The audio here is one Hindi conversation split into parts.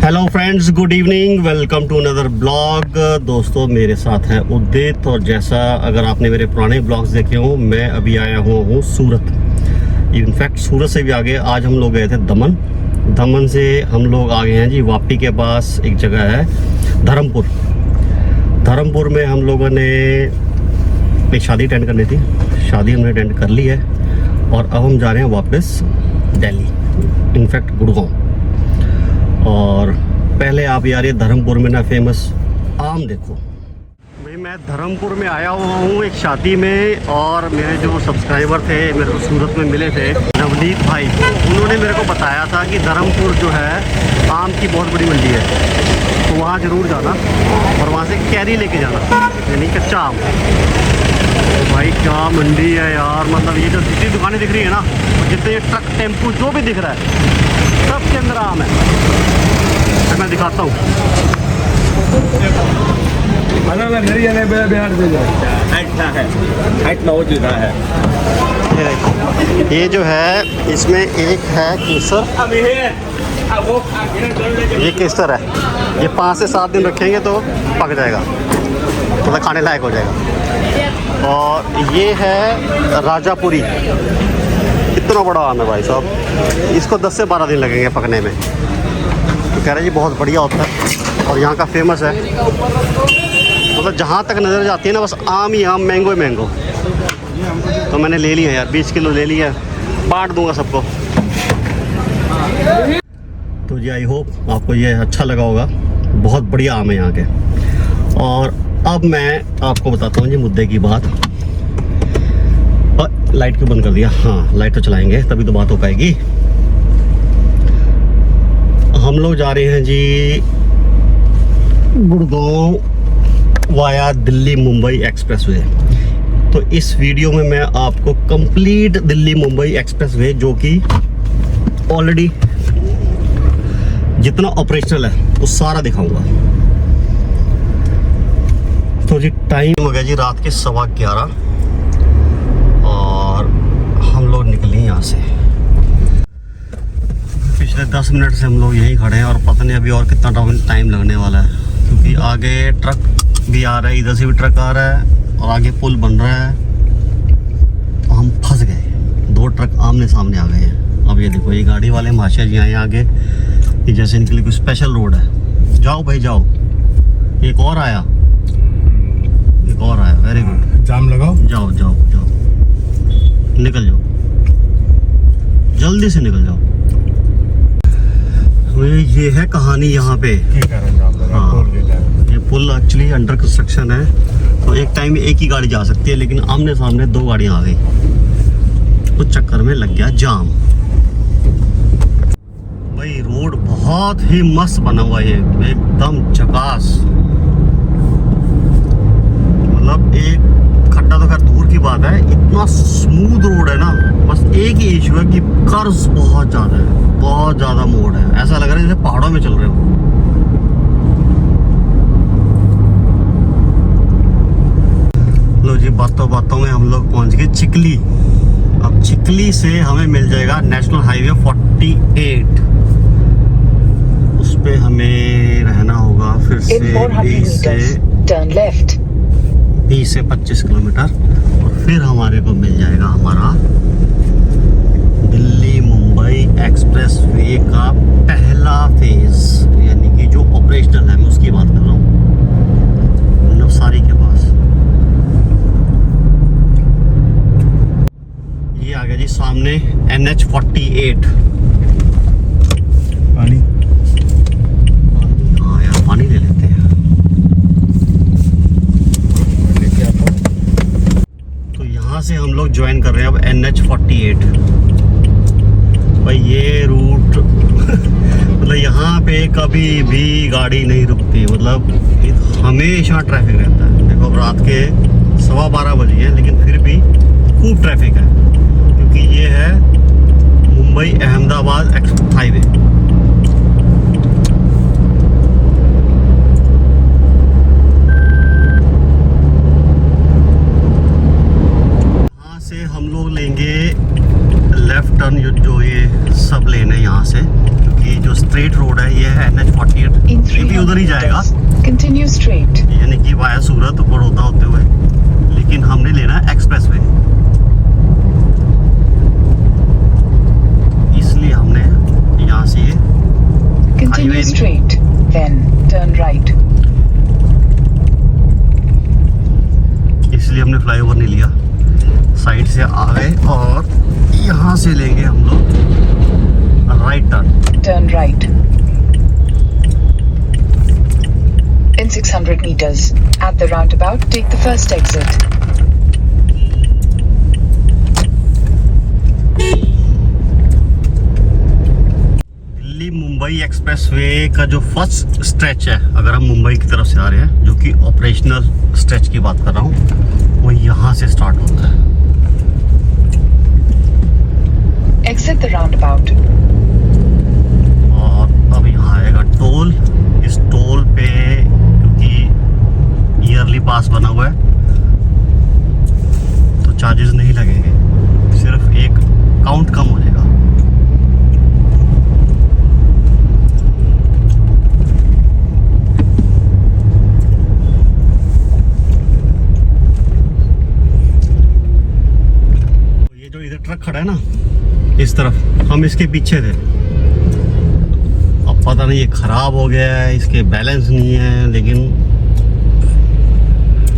Hello friends, good evening, welcome to another blog. दोस्तों, मेरे साथ हैं उदित। और जैसा अगर आपने मेरे पुराने ब्लॉग्स देखे हो, मैं अभी आया हूँ सूरत। इनफैक्ट सूरत से भी आगे आज हम लोग गए थे दमन। दमन से हम लोग आ गए हैं जी वापी के पास एक जगह है धर्मपुर। धर्मपुर में हम लोगों ने एक शादी अटेंड करनी थी। शादी हमने अटेंड कर ली है और अब हम जा रहे हैं वापस दिल्ली, इनफैक्ट गुड़गांव। और पहले आप यार ये धर्मपुर में ना फेमस आम देखो। भाई मैं धर्मपुर में आया हुआ हूँ एक शादी में, और मेरे जो सब्सक्राइबर थे मेरे को सूरत में मिले थे, नवनीत भाई, उन्होंने मेरे को बताया था कि धर्मपुर जो है आम की बहुत बड़ी मंडी है, तो वहाँ ज़रूर जाना और वहाँ से कैरी लेके जाना, यानी कच्चा आम। भाई क्या मंडी है यार, मतलब ये जो जितनी दुकानें दिख रही है ना, जितने ट्रक टेम्पू जो भी दिख रहा है, सब के अंदर आम है। तो मैं दिखाता हूँ। ये जो है इसमें एक है केसर, ये केसर है। ये 5 से 7 दिन रखेंगे तो पक जाएगा, मतलब खाने लायक हो जाएगा। और ये है राजापुरी, इतना बड़ा आम है भाई साहब, इसको 10 से 12 दिन लगेंगे पकने में। तो कह रहे जी बहुत बढ़िया होता है और यहाँ का फेमस है, मतलब जहाँ तक नज़र जाती है ना बस आम ही आम, मैंगो ही मैंगो। तो मैंने ले लिया यार, 20 किलो ले लिया, बांट दूंगा सबको। तो जी आई होप आपको ये अच्छा लगा होगा, बहुत बढ़िया आम है यहाँ के। और अब मैं आपको बताता हूँ जी मुद्दे की बात। लाइट क्यों बंद कर दिया? हाँ, लाइट तो चलाएंगे तभी तो बात हो पाएगी। हम लोग जा रहे हैं जी गुड़गांव वाया दिल्ली मुंबई एक्सप्रेसवे। तो इस वीडियो में मैं आपको कंप्लीट दिल्ली मुंबई एक्सप्रेसवे, जो कि ऑलरेडी जितना ऑपरेशनल है वो सारा दिखाऊंगा। तो जी टाइम हो गया जी रात के 11:15 और हम लोग निकले यहाँ से। पिछले 10 मिनट से हम लोग यहीं खड़े हैं और पता नहीं अभी और कितना टाइम लगने वाला है, क्योंकि आगे ट्रक भी आ रहा है, इधर से भी ट्रक आ रहा है और आगे पुल बन रहा है। तो हम फंस गए, 2 ट्रक आमने सामने आ गए हैं। अब ये देखो, ये गाड़ी वाले महाशय जी आए आगे, ये जैसे इनके लिए कोई स्पेशल रोड है। जाओ भाई जाओ, एक और आया, एक और आया, वेरी गुड। जाम लगाओ, जाओ जाओ जाओ, निकल जाओ, जल्दी से निकल जाओ। ये है कहानी यहाँ पे। हाँ, ये पुल एक्चुअली अंडर कंस्ट्रक्शन है, तो एक टाइम में एक ही गाड़ी जा सकती है, लेकिन आमने सामने 2 गाड़ियाँ आ गई, उस चक्कर में लग गया जाम। भाई रोड बहुत ही मस्त बना हुआ है, एकदम झकास। मतलब एक खड्डा तो खैर दूर की बात है, इतना स्मूथ रोड है ना। बस एक ही इशू है कि कर्व्स बहुत ज़्यादा है, बहुत ज़्यादा मोड़ है, ऐसा लग रहा है जैसे पहाड़ों में चल रहे हो। लो जी, बातों बातों में हम लोग पहुंच गए चिकली। अब चिकली से हमें मिल जाएगा नेशनल हाईवे 48, उस पे हमें रहना होगा फिर से 20 से 25 किलोमीटर, और फिर हमारे को मिल जाएगा हमारा दिल्ली मुंबई एक्सप्रेस वे का पहला फेज, यानी कि जो ऑपरेशनल है, मैं उसकी बात कर रहा हूँ, नवसारी के पास। ये आ गया जी सामने NH 48। पानी, हाँ यार पानी ले लेते हैं। तो यहाँ से हम लोग ज्वाइन कर रहे हैं अब NH 48। भाई ये रूट मतलब यहाँ पे कभी भी गाड़ी नहीं रुकती, मतलब हमेशा ट्रैफिक रहता है। देखो अब रात के 12:15 बजे हैं, लेकिन फिर भी खूब ट्रैफिक है, क्योंकि ये है मुंबई अहमदाबाद हाईवे। यहाँ से हम लोग लेंगे लेफ्ट टर्न, जो ये सब लेन है यहाँ से, क्योंकि जो स्ट्रेट रोड है ये है NH 48। उधर ही जाएगा, Continue straight. यानी कि वाया सूरत बड़ौदा होते हुए, लेकिन हमने लेना है एक्सप्रेस वे, इसलिए हमने यहाँ से Continue Highway- straight. Then turn right. इसलिए हमने फ्लाईओवर नहीं लिया, साइड से आ गए और यहाँ से लेंगे हम लोग right turn. Turn right. In 600 meters, at the roundabout, take the first exit. Delhi Mumbai expressway का जो फर्स्ट स्ट्रेच है, अगर हम मुंबई की तरफ से आ रहे हैं, जो कि ऑपरेशनल स्ट्रेच की बात कर रहा हूँ, वो यहाँ से स्टार्ट होता है। Exit the roundabout. और अब यहाँ आएगा टोल। इस टोल पे क्योंकि ईयरली पास बना हुआ है तो चार्जेस नहीं लगेंगे, सिर्फ एक काउंट कम हो जाएगा। तो ये जो इधर ट्रक खड़ा है ना, इस तरफ, हम इसके पीछे थे। अब पता नहीं ये खराब हो गया है, इसके बैलेंस नहीं है, लेकिन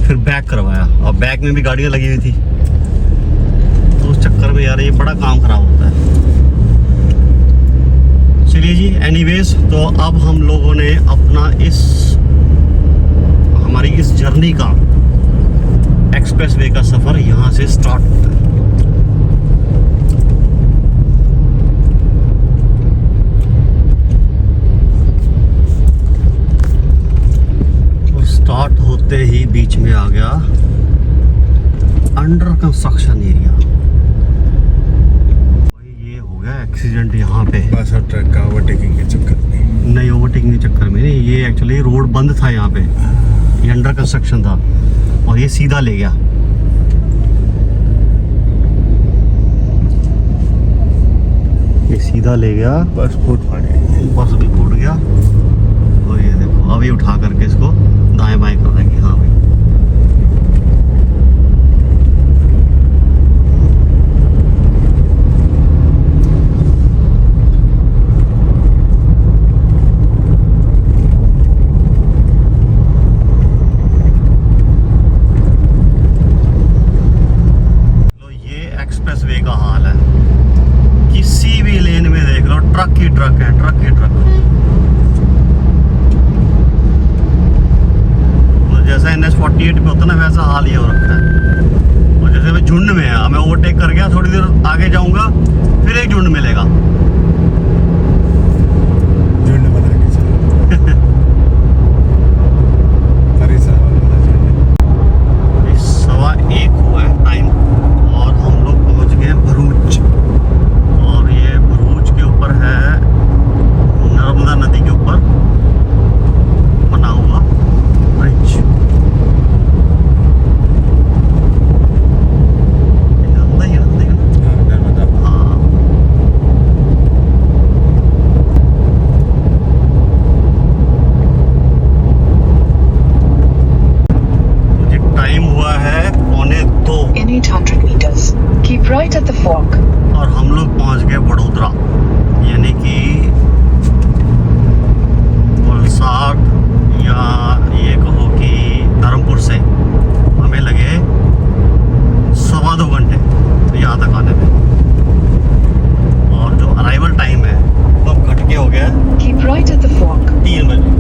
फिर बैक करवाया और बैक में भी गाड़ियां लगी हुई थी, तो उस चक्कर में यार ये बड़ा काम खराब होता है। चलिए जी, एनीवेज, तो अब हम लोगों ने अपना हमारी इस जर्नी का, एक्सप्रेस वे का सफ़र यहाँ से स्टार्ट होता है। स्टार्ट होते ही बीच में आ गया अंडर कंस्ट्रक्शन एरिया। भाई ये हो गया एक्सीडेंट यहाँ पे, बस और ट्रक का ओवरटेकिंग के चक्कर में। नहीं, ओवरटेकिंग के चक्कर में नहीं, ये एक्चुअली रोड बंद था यहाँ पे, ये अंडर कंस्ट्रक्शन था और ये सीधा ले गया। ये सीधा ले गया, बस फूट पड़े। बस भी फूट गया। और ये देखो अभी उठा करके इसको दाएं बाएं कर देंगे। हाँ भाई, लो ये एक्सप्रेस वे का हाल है, किसी भी लेन में देख लो ट्रक ही ट्रक है, ट्रक ही ट्रक। जैसा NH48 पे होता ना, वैसा हाल ये हो रखा है। और जैसे मैं झुंड में है, मैं ओवरटेक कर गया, थोड़ी देर आगे जाऊंगा, फिर एक झुंड मिलेगा। झुंड बना के चलो। अरे साहब, 1:15 हुआ है टाइम और हम लोग पहुंच गए भरूच। और ये भरूच के ऊपर है, नर्मदा नदी के ऊपर बना हुआ bridge. In 800 meters, keep right at the fork. और हम लोग पहुंच गए वडोदरा, यानी कि वलसाड, या ये कहो कि धर्मपुर से हमें लगे 2.25 घंटे यहाँ तक आने में। और जो अराइवल टाइम है वो अब घट के हो गया है Keep right at the fork. 3 बजे,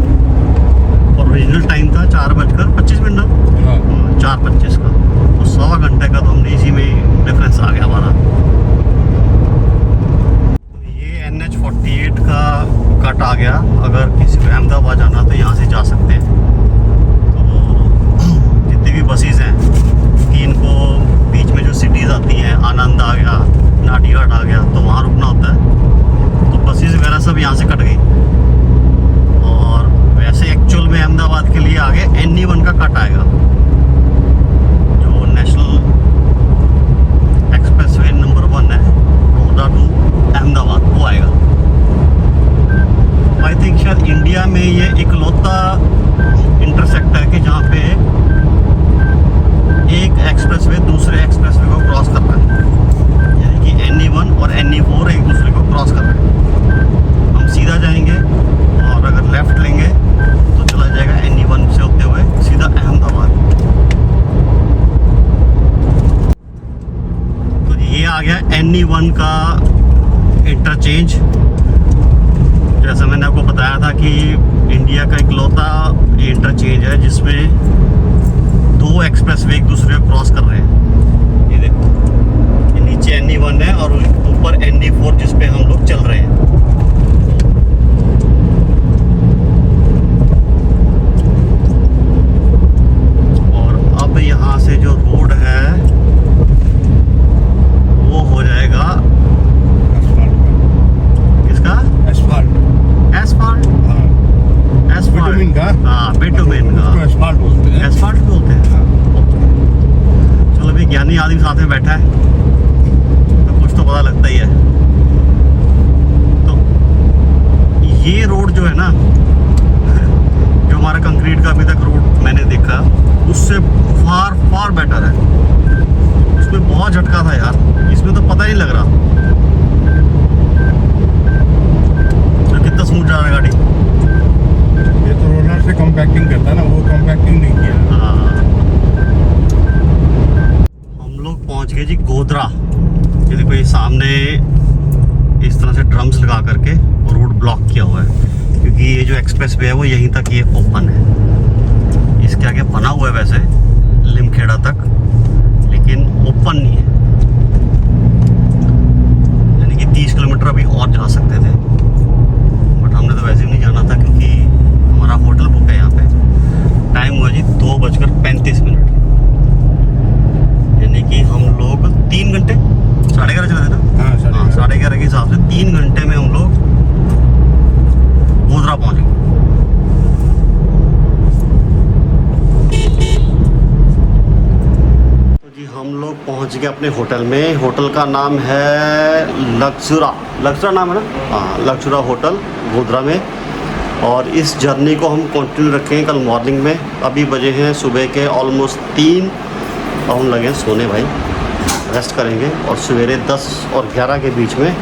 और ओरिजिनल टाइम था 4:25 ना, हाँ 4:25 का, तो 1.25 घंटे का तो हमने इसी में डिफरेंस आ गया हमारा। तो ये NH48 का कट आ गया। अगर किसी को अहमदाबाद जाना तो यहाँ से जा सकते हैं। तो जितनी भी बसेस हैं, कि इनको बीच में जो सिटीज़ आती हैं, आनंद आ गया, नाटीघाट आ गया, तो वहाँ रुकना होता है। तो बसेस वगैरह सब यहाँ से कट गई। और वैसे एक्चुअल में अहमदाबाद के लिए आगे NE1 का कट आएगा, जो नेशनल एक्सप्रेसवे नंबर 1 है, रोहड़ा टू अहमदाबाद, वो आएगा। आई थिंक शायद इंडिया में ये इकलौता एक्सप्रेसवे दूसरे एक्सप्रेसवे को क्रॉस कर रहा है, यानी कि NE1 और NE4 एक दूसरे को क्रॉस कर रहे हैं। हम सीधा जाएंगे और अगर लेफ्ट लेंगे तो चला जाएगा NE1 से होते हुए सीधा अहमदाबाद। तो ये आ गया NE1 का इंटरचेंज। जैसा मैंने आपको बताया था कि इंडिया का इकलौता इंटरचेंज है जिसमें दो एक्सप्रेसवे एक दूसरे को क्रॉस कर रहे हैं। ये देखो, ये नीचे NE1 है और ऊपर NE4 जिस पे हम लोग चल रहे हैं। और अब यहाँ से जो रोड है वो हो जाएगा किसका? एसफाल्ट। एसफाल्ट। हाँ, एसफाल्ट बिटुमिन का। हाँ, बिटुमिन का उसको एसफाल्ट बोलते हैं। एसफाल्ट बोलते हैं। चलो अभी ज्ञानी आदमी साथ में बैठा है तो कुछ तो पता लगता ही है। तो ये रोड जो है ना, जो हमारा कंक्रीट का अभी तक रोड मैंने देखा उससे फार फार बेटर है। उसमें बहुत झटका था यार, इसमें तो पता ही लग रहा। तो कितना स्मूथ जा रहा है गाड़ी। ये तो रोलर से कॉम्पैक्टिंग करता है ना, वो कॉम्पैक्टिंग नहीं किया। हाँ। हम लोग पहुंच गए जी गोधरा। ये देखो, ये सामने इस तरह से ड्रम्स लगा करके रोड ब्लॉक किया हुआ है क्योंकि ये जो एक्सप्रेस वे है वो यहीं तक ये ओपन है। इसके आगे बना हुआ है वैसे लिमखेड़ा तक, लेकिन ओपन नहीं है, यानी कि 30 किलोमीटर अभी और जा सकते थे, बट हमने तो वैसे भी नहीं जाना था क्योंकि हमारा होटल बुक है यहाँ पे। टाइम हुआ जी 2:35, यानी कि हम लोग 3 घंटे 11:30 चले थे ना। हाँ, 11:30 के हिसाब से 3 घंटे में हम लोग गोधरा पहुँच गए। तो जी हम लोग पहुँच गए अपने होटल में। होटल का नाम है लक्सुरा नाम है ना। हाँ, लक्सुरा होटल गोधरा में। और इस जर्नी को हम कंटिन्यू रखेंगे कल मॉर्निंग में। अभी बजे हैं सुबह के ऑलमोस्ट 3 और हम लगे हैं सोने भाई, रेस्ट करेंगे और सवेरे 10 और 11 के बीच में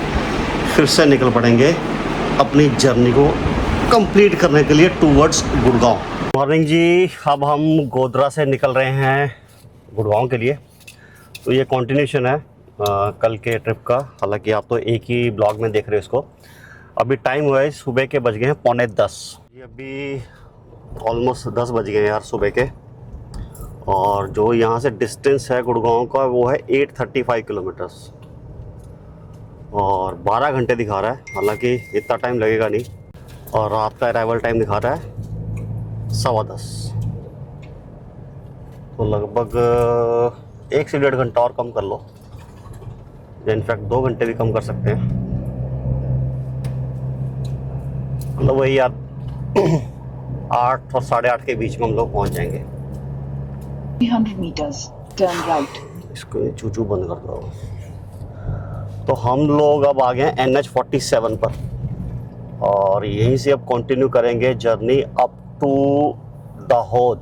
फिर से निकल पड़ेंगे अपनी जर्नी को कंप्लीट करने के लिए टूवर्ड्स गुड़गांव। मॉर्निंग जी, अब हम गोधरा से निकल रहे हैं गुड़गांव के लिए। तो ये कंटिन्यूशन है कल के ट्रिप का। हालांकि आप तो एक ही ब्लॉग में देख रहे हो इसको। अभी टाइम हुआ है सुबह के बज गए हैं 9:45। ये अभी ऑलमोस्ट 10 बज गए हैं यार सुबह के। और जो यहाँ से डिस्टेंस है गुड़गांव का वो है 835 किलोमीटर्स और 12 घंटे दिखा रहा है। हालांकि इतना टाइम लगेगा नहीं। और रात का अराइवल टाइम दिखा रहा है 10:15। तो लगभग 1 से 1.5 घंटा और कम कर लो, या इनफैक्ट 2 घंटे भी कम कर सकते हैं। मतलब वही यार 8 और 8:30 के बीच में हम लोग पहुंच जाएंगे। 300 meters, turn right. इसको चूचू बंद कर दो। तो हम लोग अब आ गए हैं NH47 पर और यहीं से अब कंटिन्यू करेंगे जर्नी अप टू दाहोद।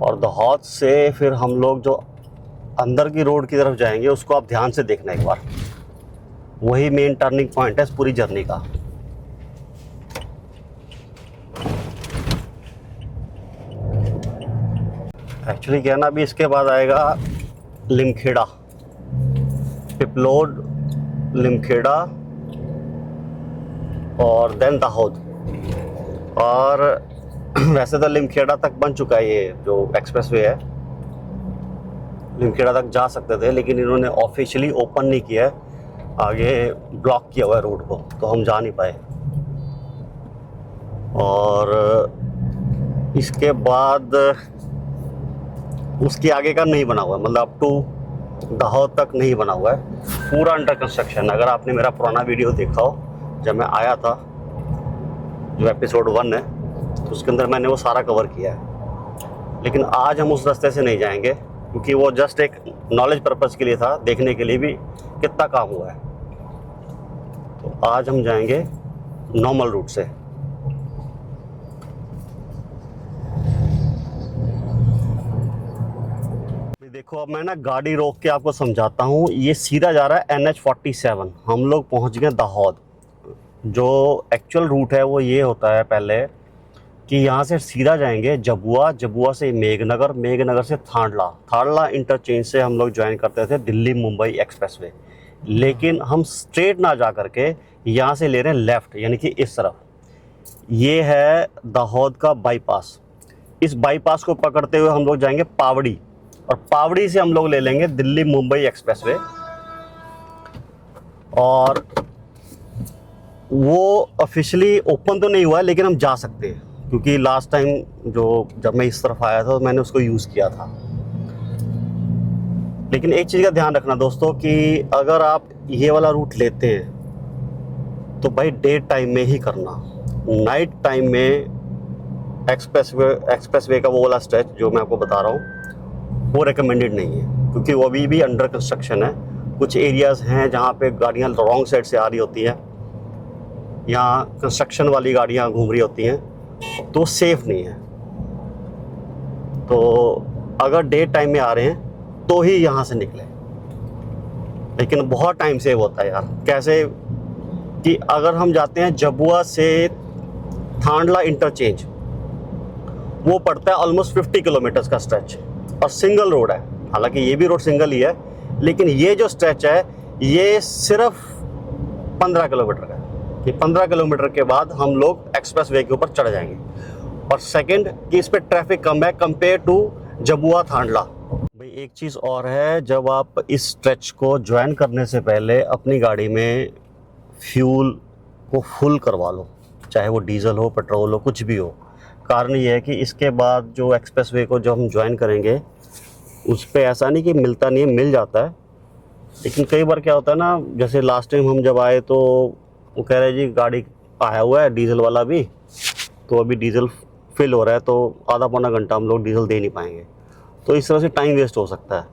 और दाहोद से फिर हम लोग जो अंदर की रोड की तरफ जाएंगे उसको आप ध्यान से देखना एक बार। वही मेन टर्निंग पॉइंट है इस पूरी जर्नी का। एक्चुअली क्या है ना, अभी इसके बाद आएगा लिमखेड़ा, पिपलोड, लिमखेड़ा और देन दाहोद। और वैसे तो लिमखेड़ा तक बन चुका है, ये जो एक्सप्रेसवे है लिमखेड़ा तक जा सकते थे, लेकिन इन्होंने ऑफिशियली ओपन नहीं किया है, आगे ब्लॉक किया हुआ है रोड को, तो हम जा नहीं पाए। और इसके बाद उसके आगे का नहीं बना हुआ है, मतलब अप टू दाहोद तक नहीं बना हुआ है, पूरा अंडर कंस्ट्रक्शन। अगर आपने मेरा पुराना वीडियो देखा हो जब मैं आया था, जो एपिसोड 1 है, तो उसके अंदर मैंने वो सारा कवर किया है। लेकिन आज हम उस रास्ते से नहीं जाएंगे क्योंकि वो जस्ट एक नॉलेज पर्पज़ के लिए था, देखने के लिए भी कितना काम हुआ है। तो आज हम जाएंगे नॉर्मल रूट से। देखो अब मैं ना गाड़ी रोक के आपको समझाता हूँ। ये सीधा जा रहा है NH47। हम लोग पहुँच गए दाहोद। जो एक्चुअल रूट है वो ये होता है पहले कि यहाँ से सीधा जाएंगे जबुआ, जबुआ से मेघनगर, मेघनगर से थांडला, थांडला इंटरचेंज से हम लोग ज्वाइन करते थे दिल्ली मुंबई एक्सप्रेसवे। लेकिन हम स्ट्रेट ना जा करके यहाँ से ले रहे हैं लेफ़्ट, यानी कि इस तरफ। ये है दाहोद का बाईपास। इस बाईपास को पकड़ते हुए हम लोग जाएंगे पावड़ी, और पावड़ी से हम लोग ले लेंगे दिल्ली मुंबई एक्सप्रेसवे। और वो ऑफिशियली ओपन तो नहीं हुआ है, लेकिन हम जा सकते हैं, क्योंकि लास्ट टाइम जब मैं इस तरफ आया था तो मैंने उसको यूज़ किया था। लेकिन एक चीज़ का ध्यान रखना दोस्तों कि अगर आप ये वाला रूट लेते हैं तो भाई डे टाइम में ही करना। नाइट टाइम में एक्सप्रेसवे का वो वाला स्ट्रेच जो मैं आपको बता रहा हूँ वो रिकमेंडेड नहीं है, क्योंकि वो अभी भी अंडर कंस्ट्रक्शन है। कुछ एरियाज़ हैं जहाँ पे गाड़ियाँ रॉन्ग साइड से आ रही होती हैं, यहाँ कंस्ट्रक्शन वाली गाड़ियाँ घूम रही होती हैं, तो सेफ़ नहीं है। तो अगर डे टाइम में आ रहे हैं तो ही यहाँ से निकले। लेकिन बहुत टाइम सेव होता है यार। कैसे कि अगर हम जाते हैं जबुआ से थांडला इंटरचेंज, वो पड़ता है ऑलमोस्ट 50 किलोमीटर्स का स्ट्रेच, और सिंगल रोड है। हालांकि ये भी रोड सिंगल ही है, लेकिन ये जो स्ट्रेच है ये सिर्फ 15 किलोमीटर का है। कि 15 किलोमीटर के बाद हम लोग एक्सप्रेसवे के ऊपर चढ़ जाएंगे। और सेकंड कि इस पर ट्रैफिक कम है कंपेयर टू जबुआ थांडला। भाई एक चीज़ और है, जब आप इस स्ट्रेच को ज्वाइन करने से पहले अपनी गाड़ी में फ्यूल को फुल करवा लो, चाहे वो डीजल हो, पेट्रोल हो, कुछ भी हो। कारण ये है कि इसके बाद जो एक्सप्रेसवे को जब हम ज्वाइन करेंगे उस पर ऐसा नहीं कि मिलता नहीं है, मिल जाता है। लेकिन कई बार क्या होता है ना, जैसे लास्ट टाइम हम जब आए तो वो कह रहे जी गाड़ी आया हुआ है डीजल वाला भी, तो अभी डीजल फिल हो रहा है, तो आधा पौना घंटा हम लोग डीजल दे नहीं पाएंगे। तो इस तरह से टाइम वेस्ट हो सकता है,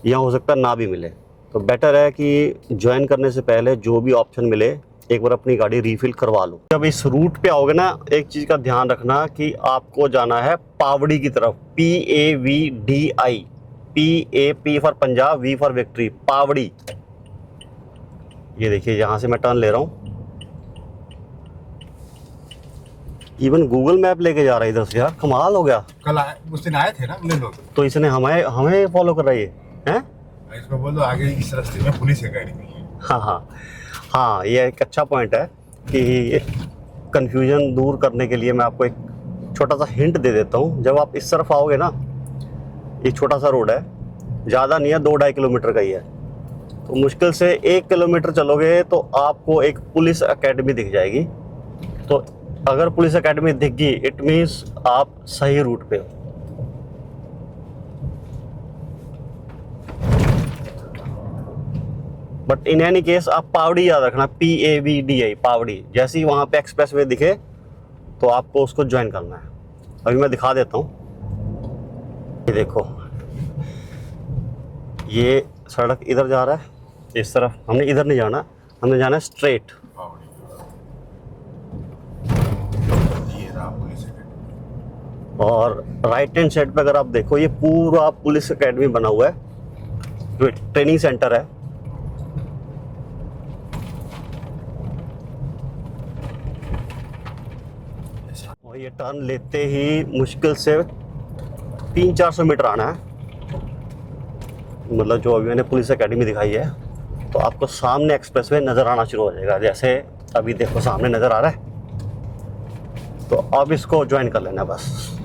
या हो सकता है ना भी मिले। तो बेटर है कि ज्वाइन करने से पहले जो भी ऑप्शन मिले एक बार अपनी गाड़ी रीफिल करवा लो। जब इस रूट पे आओगे ना, एक चीज़ का ध्यान रखना कि आपको जाना है पावड़ी की तरफ। PAVDI, P for Punjab, V for victory, Pavdi. ये देखिए यहाँ से मैं टर्न ले रहा हूँ। इवन गूगल मैप लेके जा रहा है इधर से। यार कमाल हो गया। कल उस दिन आए थे ना हमने लोग, तो इसने हमें फॉलो कर रही है? इसको बोलो आगे इस रास्ते में पुलिस है गाड़ी में। हाँ, ये एक अच्छा पॉइंट है कि कंफ्यूजन दूर करने के लिए मैं आपको एक छोटा सा हिंट दे देता हूँ। जब आप इस तरफ आओगे ना, ये छोटा सा रोड है, ज़्यादा नहीं है, 2-2.5 किलोमीटर का ही है। तो मुश्किल से 1 किलोमीटर चलोगे तो आपको एक पुलिस एकेडमी दिख जाएगी। तो अगर पुलिस एकेडमी दिख गई, इट मीन्स आप सही रूट पे हो। बट इन एनी केस आप पावड़ी याद रखना, PAVDI, पावड़ी। जैसे ही वहाँ पे एक्सप्रेसवे दिखे तो आपको उसको ज्वाइन करना है। अभी मैं दिखा देता हूँ। ये देखो, ये सड़क इधर जा रहा है, इस तरफ। हमने इधर नहीं जाना, हमने जाना है स्ट्रेट। और राइट हैंड साइड पे अगर आप देखो, ये पूरा पुलिस एकेडमी बना हुआ है, जो ट्रेनिंग सेंटर है। और ये टर्न लेते ही मुश्किल से 300-400 मीटर आना है, मतलब जो अभी मैंने पुलिस एकेडमी दिखाई है। तो आपको सामने एक्सप्रेसवे नज़र आना शुरू हो जाएगा। जैसे अभी देखो सामने नज़र आ रहा है, तो अब इसको ज्वाइन कर लेना बस।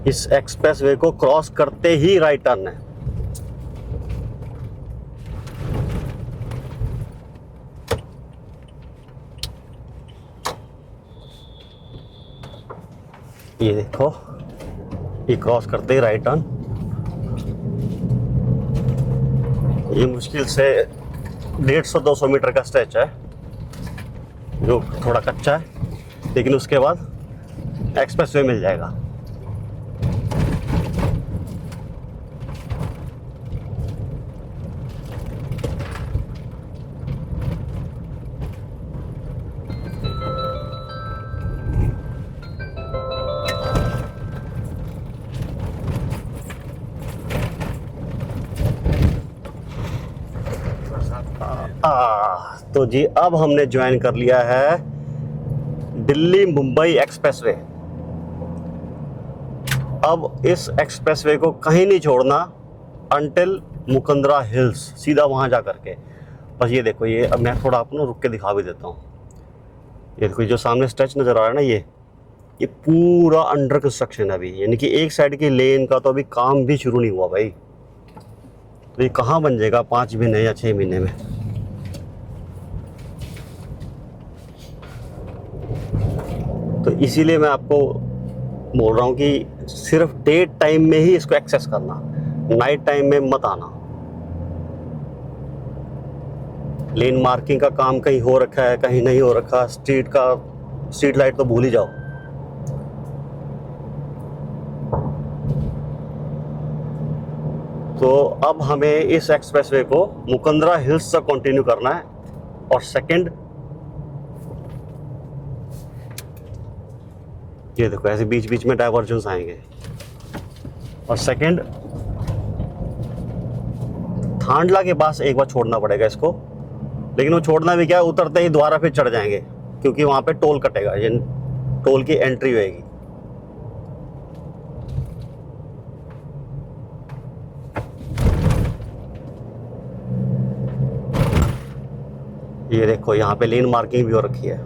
इस एक्सप्रेसवे को क्रॉस करते ही राइट टर्न है। ये देखो, ये क्रॉस करते ही राइट टर्न। ये मुश्किल से 150-200 मीटर का स्ट्रेच है, जो थोड़ा कच्चा है, लेकिन उसके बाद एक्सप्रेसवे मिल जाएगा। तो जी अब हमने ज्वाइन कर लिया है दिल्ली मुंबई एक्सप्रेसवे। अब इस एक्सप्रेसवे को कहीं नहीं छोड़ना अंटिल मुकंदरा हिल्स, सीधा वहाँ जा करके। बस ये देखो, ये अब मैं थोड़ा आपको रुक के दिखा भी देता हूँ। ये देखो, जो सामने स्ट्रेच नज़र आ रहा है ना, ये पूरा अंडर कंस्ट्रक्शन है अभी, यानी कि एक साइड की लेन का तो अभी काम भी शुरू नहीं हुआ भाई। तो ये कहाँ बन जाएगा 5 महीने या 6 महीने में। तो इसीलिए मैं आपको बोल रहा हूँ कि सिर्फ डे टाइम में ही इसको एक्सेस करना, नाइट टाइम में मत आना। लेन मार्किंग का काम कहीं हो रखा है, कहीं नहीं हो रखा। स्ट्रीट लाइट तो भूल ही जाओ। तो अब हमें इस एक्सप्रेसवे को मुकंदरा हिल्स तक कंटिन्यू करना है। और सेकंड, ये देखो ऐसे बीच बीच में डाइवर्जन्स आएंगे। और सेकंड, थांडला के पास एक बार छोड़ना पड़ेगा इसको, लेकिन वो छोड़ना भी क्या है, उतरते ही दोबारा फिर चढ़ जाएंगे, क्योंकि वहाँ पे टोल कटेगा, ये टोल की एंट्री होएगी। ये देखो यहाँ पे लेन मार्किंग भी हो रखी है।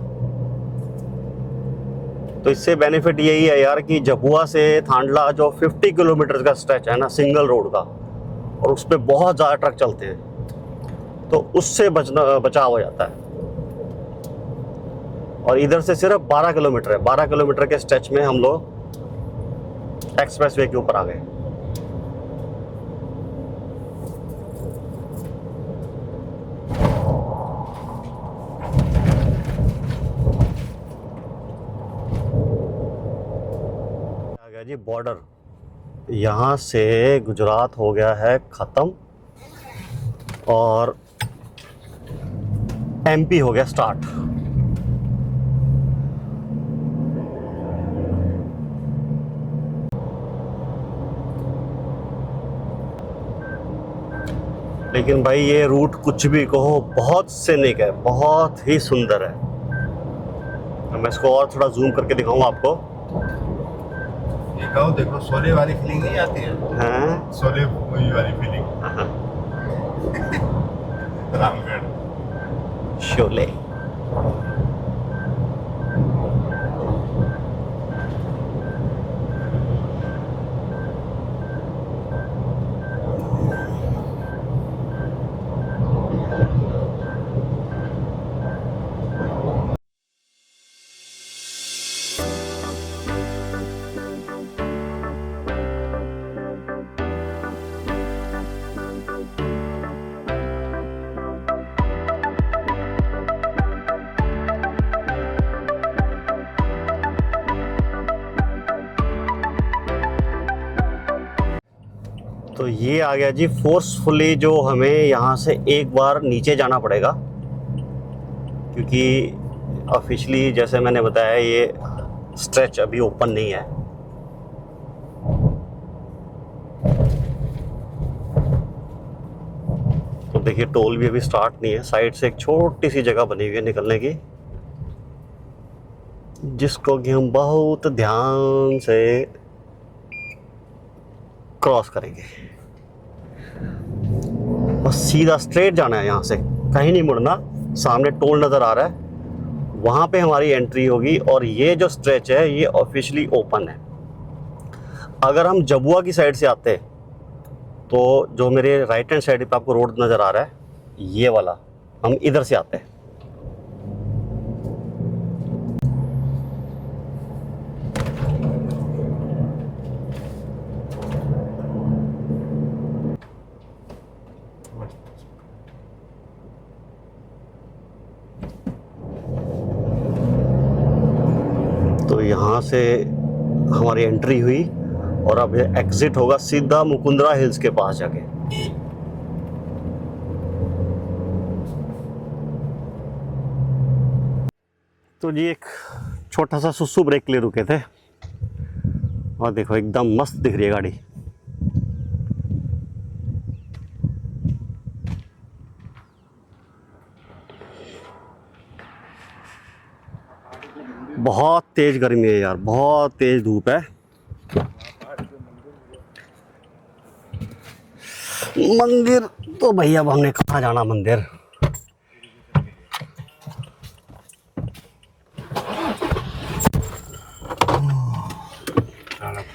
तो इससे बेनिफिट यही है यार कि जबुआ से थांडला जो 50 किलोमीटर का स्ट्रेच है ना सिंगल रोड का, और उस पर बहुत ज़्यादा ट्रक चलते हैं, तो उससे बचाव हो जाता है। और इधर से सिर्फ 12 किलोमीटर है। 12 किलोमीटर के स्ट्रेच में हम लोग एक्सप्रेसवे के ऊपर आ गए। जी बॉर्डर, यहाँ से गुजरात हो गया है ख़त्म और एमपी हो गया स्टार्ट। लेकिन भाई ये रूट कुछ भी कहो, बहुत सीनिक है, बहुत ही सुंदर है। मैं इसको और थोड़ा जूम करके दिखाऊंगा आपको। देखो शोले वाली फीलिंग नहीं आती है? हाँ, शोले मूवी वाली फीलिंग। रामगढ़ शोले। तो ये आ गया जी फोर्सफुली, जो हमें यहाँ से एक बार नीचे जाना पड़ेगा, क्योंकि ऑफिशियली जैसे मैंने बताया ये स्ट्रेच अभी ओपन नहीं है। तो देखिए टोल भी अभी स्टार्ट नहीं है। साइड से एक छोटी सी जगह बनी हुई है निकलने की, जिसको कि हम बहुत ध्यान से क्रॉस करेंगे। बस सीधा स्ट्रेट जाना है, यहाँ से कहीं नहीं मुड़ना। सामने टोल नज़र आ रहा है, वहाँ पे हमारी एंट्री होगी। और ये जो स्ट्रेच है ये ऑफिशियली ओपन है। अगर हम जबुआ की साइड से आते तो जो मेरे राइट हैंड साइड पे आपको रोड नज़र आ रहा है, ये वाला, हम इधर से आते हैं। तो यहाँ से हमारी एंट्री हुई और अब ये एग्जिट होगा सीधा मुकुंदरा हिल्स के पास जाके। तो जी एक छोटा सा सुसु ब्रेक के लिए रुके थे, और देखो एकदम मस्त दिख रही है गाड़ी। बहुत तेज गर्मी है यार, बहुत तेज धूप है। मंदिर तो भैया अब हमने कहाँ जाना मंदिर।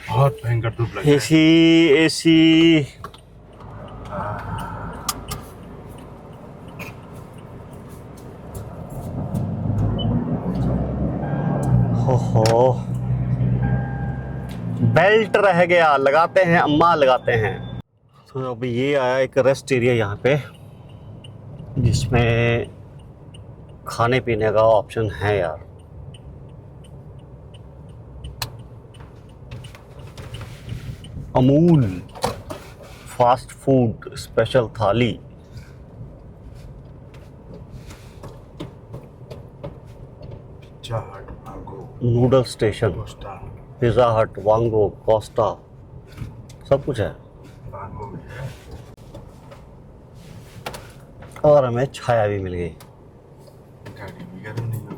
बहुत भयंकर धूप लग रहा है। एसी एसी हो बेल्ट रह गया, लगाते हैं अम्मा लगाते हैं। तो अभी ये आया एक रेस्ट एरिया यहाँ पे, जिसमें खाने पीने का ऑप्शन है यार। अमूल फास्ट फूड स्पेशल थाली, चाट, मांगो, नूडल स्टेशन, कोस्टा, पिज़्ज़ा हट, वांगो, कोस्टा, सब कुछ है। मांगो भी है। और हमें छाया भी मिल गई। गाड़ी भी गर्म नहीं हो।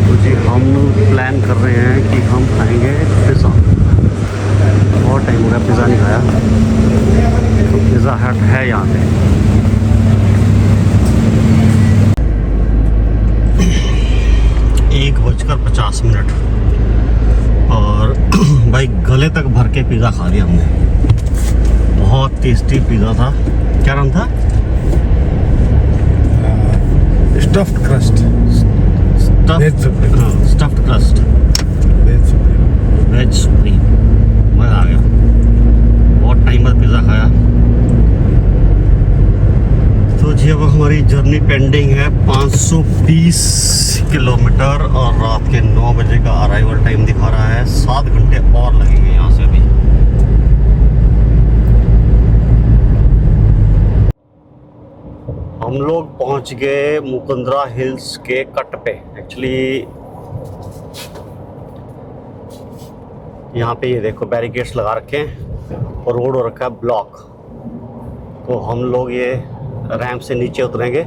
तो जी हम प्लान कर रहे हैं कि हम खाएंगे पिज़्ज़ा। बहुत टाइम हो गया पिज़्ज़ा नहीं खाया, तो पिज़्ज़ा हट है यहाँ पे। 1:50 और भाई गले तक भर के पिज़्ज़ा खा लिया हमने। बहुत टेस्टी पिज़्ज़ा था। क्या नाम था? Stuffed crust, Veg supreme. Stuffed crust, veg supreme. Veg supreme. मज़ा आ गया, बहुत टाइम बाद पिज़्ज़ा खाया। तो जी अब हमारी जर्नी पेंडिंग है 520 किलोमीटर और रात के 9 बजे का अराइवल टाइम दिखा रहा है। 7 घंटे और लगेंगे यहाँ से अभी। हम लोग पहुँच गए मुकुंदरा हिल्स के कट पे। एक्चुअली यहाँ पे ये देखो बैरिकेड्स लगा रखे हैं और रोड हो रखा है ब्लॉक। तो हम लोग ये रैंप से नीचे उतरेंगे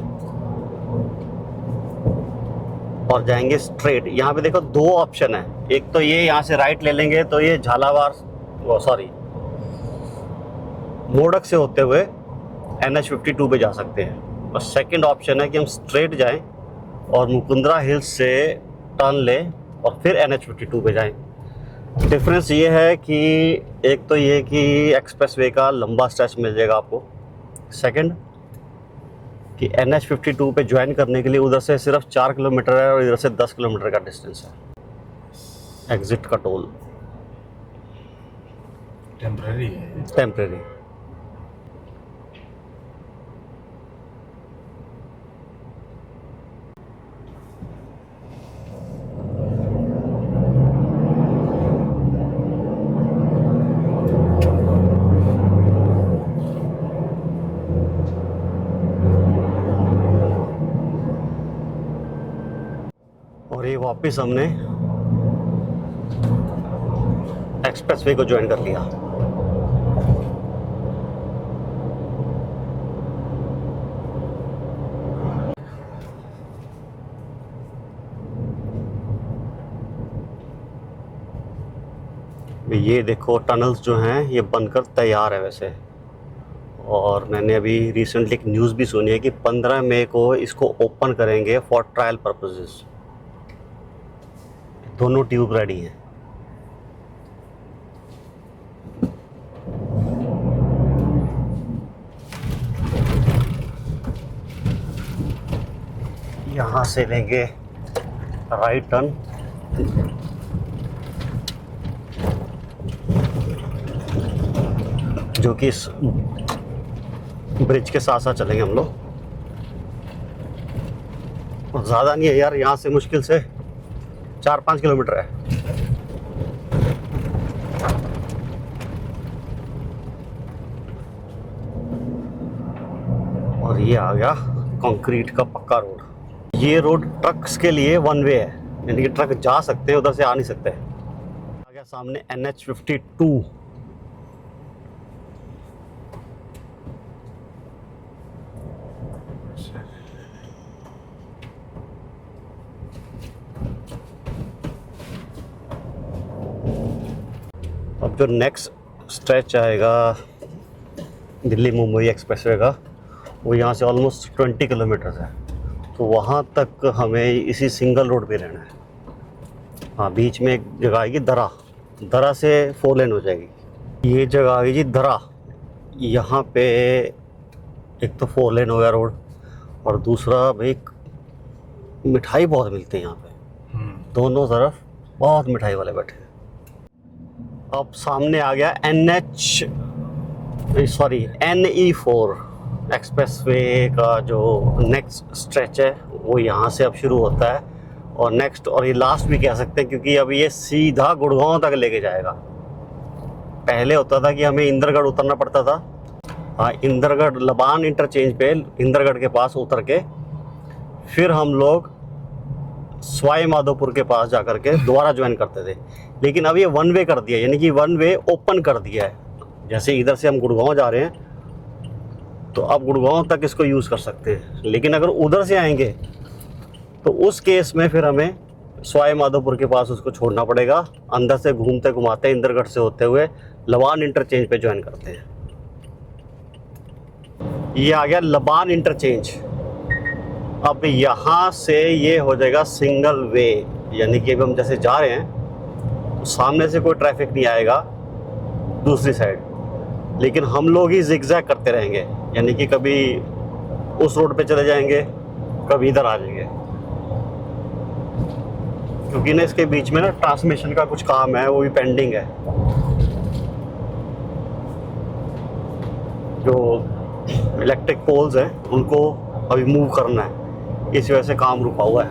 और जाएंगे स्ट्रेट। यहाँ पे देखो 2 ऑप्शन है। एक तो ये यहाँ से राइट ले लेंगे तो ये झालावाड़ मोडक से होते हुए NH52 पे जा सकते हैं। और सेकंड ऑप्शन है कि हम स्ट्रेट जाएं और मुकुंदरा हिल्स से टर्न लें और फिर NH52 पे जाएं। डिफरेंस ये है कि एक तो ये कि एक्सप्रेसवे का लंबा स्ट्रेच मिल जाएगा आपको। सेकंड कि NH52 पे ज्वाइन करने के लिए उधर से सिर्फ 4 किलोमीटर है और इधर से 10 किलोमीटर का डिस्टेंस है। एग्जिट का टोल टेम्पररी है। टेम्परेरी। और ये वापस हमने एक्सप्रेसवे को ज्वाइन कर लिया। ये देखो टनल्स जो हैं ये बनकर तैयार है वैसे। और मैंने अभी रिसेंटली एक न्यूज़ भी सुनी है कि 15 मई को इसको ओपन करेंगे फॉर ट्रायल पर्पसेस। दोनों ट्यूब रेडी हैं। यहाँ से लेंगे राइट टर्न जो कि इस ब्रिज के साथ साथ चलेंगे हम लोग। और ज़्यादा नहीं है यार, यहाँ से मुश्किल से 4-5 किलोमीटर है। और ये आ गया कंक्रीट का पक्का रोड। ये रोड ट्रक्स के लिए 1 वे है, यानी कि ट्रक जा सकते हैं, उधर से आ नहीं सकते। आ गया सामने NH52। अब जो नेक्स्ट स्ट्रेच आएगा दिल्ली मुंबई एक्सप्रेसवे का, वो यहाँ से ऑलमोस्ट 20 किलोमीटर है। तो वहाँ तक हमें इसी सिंगल रोड पे रहना है। हाँ, बीच में एक जगह आएगी दरा, दरा से 4 लेन हो जाएगी। ये जगह आ गई जी दरा। यहाँ पे एक तो 4 लेन हो गया रोड, और दूसरा भाई मिठाई बहुत मिलती है यहाँ पे। दोनों तरफ बहुत मिठाई वाले बैठे हैं। अब सामने आ गया NE4 एक्सप्रेसवे का जो नेक्स्ट स्ट्रेच है, वो यहाँ से अब शुरू होता है। और नेक्स्ट और ये लास्ट भी कह सकते हैं, क्योंकि अब ये सीधा गुड़गांव तक लेके जाएगा। पहले होता था कि हमें इंद्रगढ़ उतरना पड़ता था। हाँ, इंद्रगढ़ लबान इंटरचेंज पे इंद्रगढ़ के पास उतर के फिर हम लोग सवाई माधोपुर के पास जा कर के दोबारा ज्वाइन करते थे। लेकिन अब ये 1 वे कर दिया, यानी कि 1 वे ओपन कर दिया है। जैसे इधर से हम गुड़गांव जा रहे हैं, तो अब गुड़गांव तक इसको यूज़ कर सकते हैं। लेकिन अगर उधर से आएंगे तो उस केस में फिर हमें सवाई माधोपुर के पास उसको छोड़ना पड़ेगा। अंदर से घूमते घुमाते इंद्रगढ़ से होते हुए लबान इंटरचेंज पे ज्वाइन करते हैं। ये आ गया लबान इंटरचेंज। अब यहाँ से ये हो जाएगा सिंगल वे, यानी कि अब हम जैसे जा रहे हैं तो सामने से कोई ट्रैफिक नहीं आएगा दूसरी साइड, लेकिन हम लोग ही जिगजैग करते रहेंगे। यानी कि कभी उस रोड पे चले जाएंगे, कभी इधर आ जाएंगे, क्योंकि ना इसके बीच में ना ट्रांसमिशन का कुछ काम है, वो भी पेंडिंग है। जो इलेक्ट्रिक पोल्स हैं उनको अभी मूव करना है, इस वजह से काम रुका हुआ है।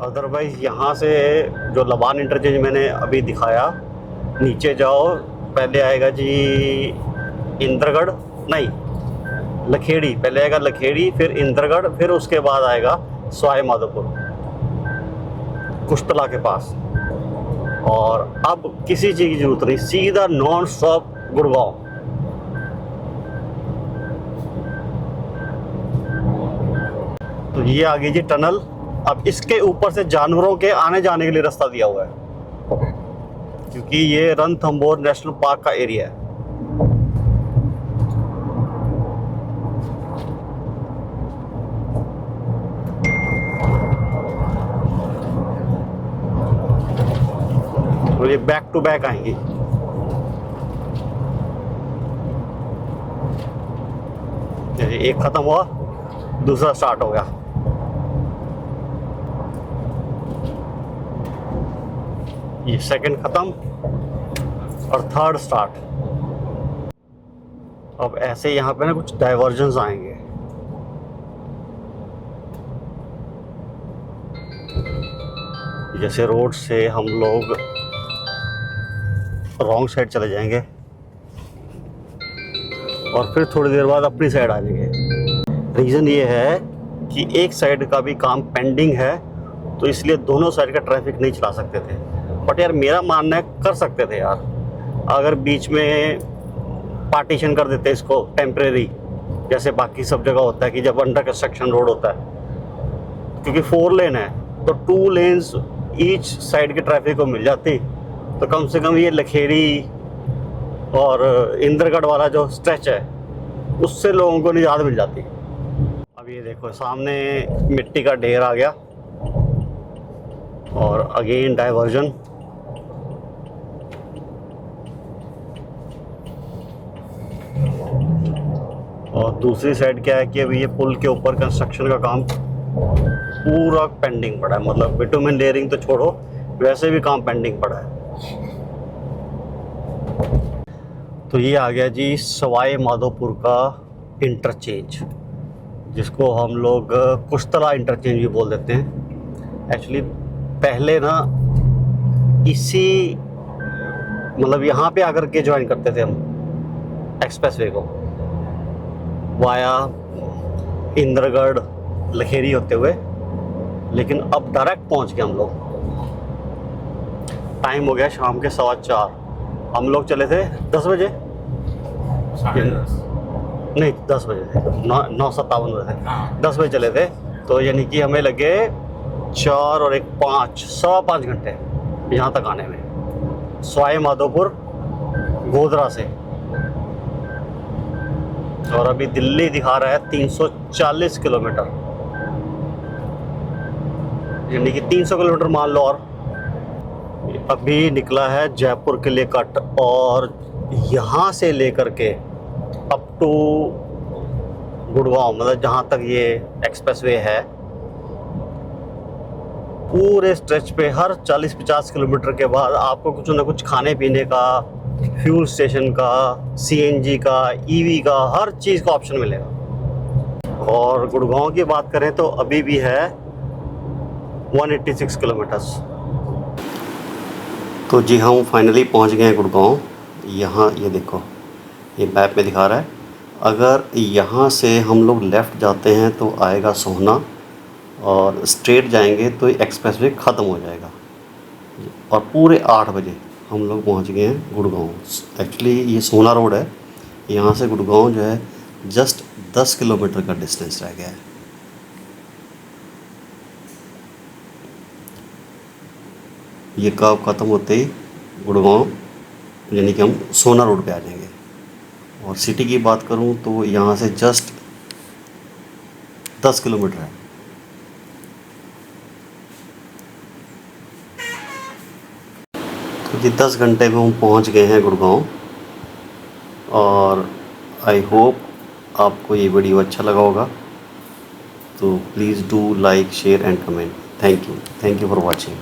अदरवाइज़ यहाँ से जो लबान इंटरचेंज मैंने अभी दिखाया, नीचे जाओ, पहले आएगा जी इंद्रगढ़, नहीं लखेड़ी, पहले आएगा लखेड़ी, फिर इंद्रगढ़, फिर उसके बाद आएगा सवाई माधोपुर कुश्तला के पास। और अब किसी चीज़ की जरूरत नहीं, सीधा नॉन स्टॉप गुड़गांव। तो ये आ गई जी टनल। अब इसके ऊपर से जानवरों के आने जाने के लिए रास्ता दिया हुआ है, क्योंकि ये रणथंभौर नेशनल पार्क का एरिया है। तो ये बैक टू बैक आएंगी। एक खत्म हुआ, दूसरा स्टार्ट हो गया। ये सेकंड खत्म और थर्ड स्टार्ट। अब ऐसे यहाँ पे ना कुछ डाइवर्जन्स आएंगे। जैसे रोड से हम लोग रॉन्ग साइड चले जाएंगे और फिर थोड़ी देर बाद अपनी साइड आ जाएंगे। रीज़न ये है कि एक साइड का भी काम पेंडिंग है, तो इसलिए दोनों साइड का ट्रैफिक नहीं चला सकते थे। बट यार मेरा मानना है कर सकते थे यार, अगर बीच में पार्टीशन कर देते इसको टेम्परेरी, जैसे बाकी सब जगह होता है कि जब अंडर कंस्ट्रक्शन रोड होता है, क्योंकि 4 लेन है तो 2 लेन्स ईच साइड के ट्रैफिक को मिल जाती, तो कम से कम ये लखेड़ी और इंद्रगढ़ वाला जो स्ट्रेच है उससे लोगों को निजात मिल जाती। अब ये देखो सामने मिट्टी का ढेर आ गया और अगेन डाइवर्जन। और दूसरी साइड क्या है कि अभी ये पुल के ऊपर कंस्ट्रक्शन का काम पूरा पेंडिंग पड़ा है, मतलब बिटुमेन लेयरिंग तो छोड़ो, वैसे भी काम पेंडिंग पड़ा है। तो ये आ गया जी सवाई माधोपुर का इंटरचेंज, जिसको हम लोग कुश्तला इंटरचेंज भी बोल देते हैं। एक्चुअली पहले ना इसी मतलब यहाँ पे आकर के ज्वाइन करते थे हम एक्सप्रेसवे को, वाया इंद्रगढ़ लखेरी होते हुए, लेकिन अब डायरेक्ट पहुँच गए हम लोग। टाइम हो गया शाम के 4:15। हम लोग चले थे 10 बजे, 10:30। नहीं 10 बजे थे, 9:57 बजे थे, हाँ। 10 बजे चले थे। तो यानी कि हमें लगे 4 और 1 5, 5.25 घंटे यहाँ तक आने में, सवाई माधोपुर गोधरा से। और अभी दिल्ली दिखा रहा है 340 किलोमीटर, यानी कि 300 किलोमीटर मान लो। और अभी निकला है जयपुर के लिए कट, और यहाँ से लेकर के अप टू गुड़गांव, मतलब जहाँ तक ये एक्सप्रेसवे है, पूरे स्ट्रेच पे हर 40-50 किलोमीटर के बाद आपको कुछ ना कुछ खाने पीने का, फ्यूल स्टेशन का, सीएनजी का, ईवी का, हर चीज़ का ऑप्शन मिलेगा। और गुड़गांव की बात करें तो अभी भी है 186 किलोमीटर्स। तो जी हम फाइनली पहुंच गए हैं गुड़गांव। यहाँ ये देखो, ये मैप में दिखा रहा है, अगर यहाँ से हम लोग लेफ़्ट जाते हैं तो आएगा सोहना, और स्ट्रेट जाएंगे तो एक्सप्रेसवे ख़त्म हो जाएगा। और पूरे 8 बजे हम लोग पहुँच गए हैं गुड़गांव। एक्चुअली ये सोहना रोड है, यहाँ से गुड़गांव जो है जस्ट 10 किलोमीटर का डिस्टेंस रह गया है। ये कर्व ख़त्म होते ही गुड़गांव, यानी कि हम सोहना रोड पे आ जाएंगे। और सिटी की बात करूँ तो यहाँ से जस्ट 10 किलोमीटर है। तो ये 10 घंटे में हम पहुँच गए हैं गुड़गांव। और आई होप आपको ये वीडियो अच्छा लगा होगा। तो please do like, share and comment. Thank you for watching.